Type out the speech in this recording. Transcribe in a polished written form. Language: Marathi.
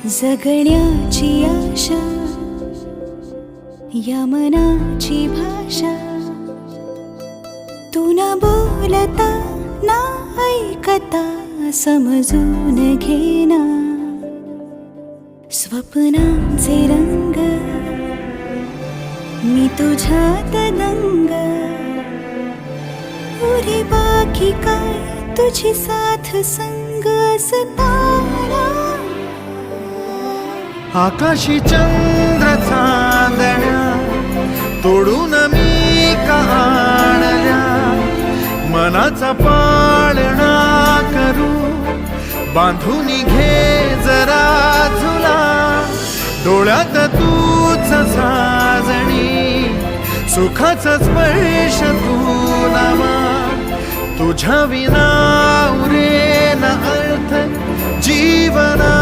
जगण्याची आशा या मनाची भाषा, तू न बोलता ना ऐकता समजून घेना. स्वप्नांचे रंग मी तुझ्यात दंग, पुरी बाकी काय तुझी साथ संग असताना. आकाशी चंद्र चांदण्या तोडून मी का आणल्या, मनाचा पाळणा करू बांधून घे जरा झुला. डोळ्यात तूच साजणी, सुखाचा स्पर्श तू नामा. तुझ्या विना उरेना अर्थ जीवना.